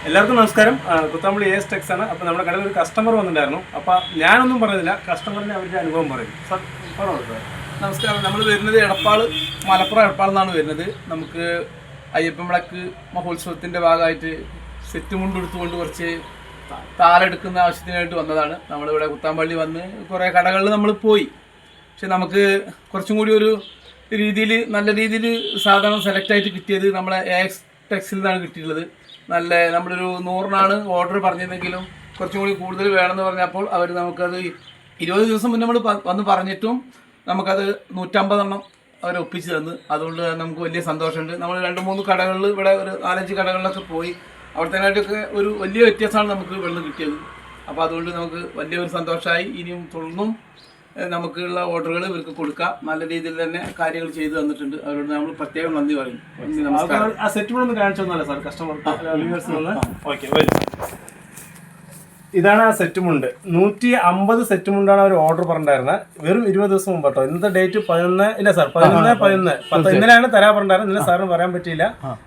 എല്ലാവർക്കും നമസ്കാരം. Kuthampully AS Tex ആണ്. അപ്പോൾ നമ്മുടെ കടയിൽ ഒരു കസ്റ്റമർ വന്നിട്ടുണ്ടായിരുന്നു. അപ്പോൾ ഞാനൊന്നും പറയുന്നില്ല, കസ്റ്റമറിന് അവരുടെ അനുഭവം പറയും. സാർ പറഞ്ഞോളൂ സാർ. നമസ്കാരം. നമ്മൾ വരുന്നത് മലപ്പുറം എടപ്പാളിൽ നിന്നാണ് വരുന്നത്. നമുക്ക് അയ്യപ്പൻ വിളക്ക് മഹോത്സവത്തിൻ്റെ ഭാഗമായിട്ട് സെറ്റ് മുണ്ട് എടുത്തുകൊണ്ട് കുറച്ച് താലെടുക്കുന്ന ആവശ്യത്തിനായിട്ട് വന്നതാണ്. നമ്മളിവിടെ കുത്താമ്പള്ളി വന്ന് കുറേ കടകളിൽ നമ്മൾ പോയി. പക്ഷെ നമുക്ക് കുറച്ചും കൂടി ഒരു രീതിയിൽ നല്ല രീതിയിൽ സാധനം സെലക്റ്റായിട്ട് കിട്ടിയത് നമ്മളെ AS ടെക്സിൽ നിന്നാണ് കിട്ടിയിട്ടുള്ളത്. നല്ല നമ്മളൊരു 100-നാണ് ഓർഡർ പറഞ്ഞിരുന്നെങ്കിലും കുറച്ചും കൂടി കൂടുതൽ വേണമെന്ന് പറഞ്ഞപ്പോൾ അവർ നമുക്കത് 20 ദിവസം മുന്നേ നമ്മൾ വന്ന് പറഞ്ഞിട്ടും നമുക്കത് 150 എണ്ണം അവർ ഒപ്പിച്ച് തന്നു. അതുകൊണ്ട് നമുക്ക് വലിയ സന്തോഷമുണ്ട്. നമ്മൾ 2-3 കടകളിൽ ഇവിടെ ഒരു 4-5 കടകളിലൊക്കെ പോയി അവിടത്തേനായിട്ടൊക്കെ ഒരു വലിയ വ്യത്യാസമാണ് നമുക്ക് വെള്ളം കിട്ടിയത്. അപ്പോൾ അതുകൊണ്ട് നമുക്ക് വലിയൊരു സന്തോഷമായി. ഇനിയും തുടർന്നും നമുക്കുള്ള ഓർഡറുകൾ ഇവർക്ക് കൊടുക്കാം. നല്ല രീതിയിൽ തന്നെ കാര്യങ്ങൾ ചെയ്തു തന്നിട്ടുണ്ട്. അവരോട് നമ്മൾ പ്രത്യേകം നന്ദി പറയും. നമസ്കാരം. ആ സെറ്റ് ഒന്ന് കാണിച്ചു തന്നല്ലേ സാർ കസ്റ്റമർ? ഓക്കെ, വരും. ഇതാണ് ആ സെറ്റ് മുണ്ട്. 150 സെറ്റ് മുണ്ടാണ് അവർ ഓർഡർ പറഞ്ഞിട്ടുണ്ടായിരുന്നത്. വെറും 20 ദിവസം മുമ്പ് കേട്ടോ. ഇന്നത്തെ ഡേറ്റ് 11 ഇല്ല സാർ 11 ഇന്നലെയാണ് തരാൻ പറഞ്ഞിട്ടുണ്ടായിരുന്നത്. ഇന്നലെ സാറിന് പറയാൻ പറ്റിയില്ല.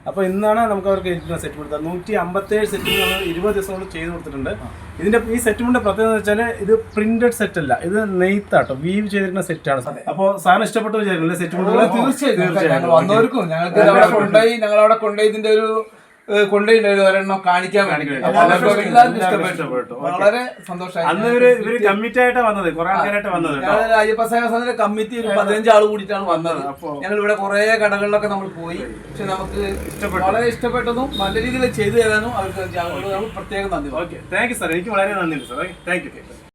അപ്പോൾ ഇന്നാണ് നമുക്ക് അവർക്ക് ഇരിക്കുന്ന സെറ്റ് മുണ്ട് 157 സെറ്റ് നമ്മൾ 20 ദിവസം കൊണ്ട് ചെയ്ത് കൊടുത്തിട്ടുണ്ട്. ഇതിന്റെ ഈ സെറ്റ് മുണ്ട് പ്രത്യേകത എന്ന് വെച്ചാൽ ഇത് പ്രിന്റഡ് സെറ്റ് അല്ല, ഇത് നെയ്ത്താട്ടോ, വീവ് ചെയ്തിരിക്കുന്ന സെറ്റാണ്. അപ്പോൾ സാറിന് ഇഷ്ടപ്പെട്ടു വിചാരിക്കില്ലേ സെറ്റ് മുണ്ട്? തീർച്ചയായും വന്നവർക്കും ഞങ്ങളവിടെ കൊണ്ടുപോയി ഇതിന്റെ ഒരു ഒരെണ്ണം കാണിക്കാൻ വേണ്ടി ഇഷ്ടപ്പെട്ടു. വളരെ സന്തോഷമായി. അന്ന് ഇവര് കമ്മിറ്റി ആയിട്ടാണ് വന്നത്, കുറെ ആൾക്കാരായിട്ട് വന്നത്. അയ്യപ്പ സേവാസനത്തിന്റെ കമ്മിറ്റി ഒരു 15 ആൾ കൂടിയിട്ടാണ് വന്നത്. ഞങ്ങൾ ഇവിടെ കുറെ കടകളിലൊക്കെ നമ്മൾ പോയി. പക്ഷെ നമുക്ക് വളരെ ഇഷ്ടപ്പെട്ടതും നല്ല രീതിയിൽ ചെയ്തു തരാനും അവർക്ക് നമ്മൾ പ്രത്യേകം നന്ദി. Okay, thank you sir. എനിക്ക് വളരെ നന്ദിയുണ്ട് സാർ. Thank you.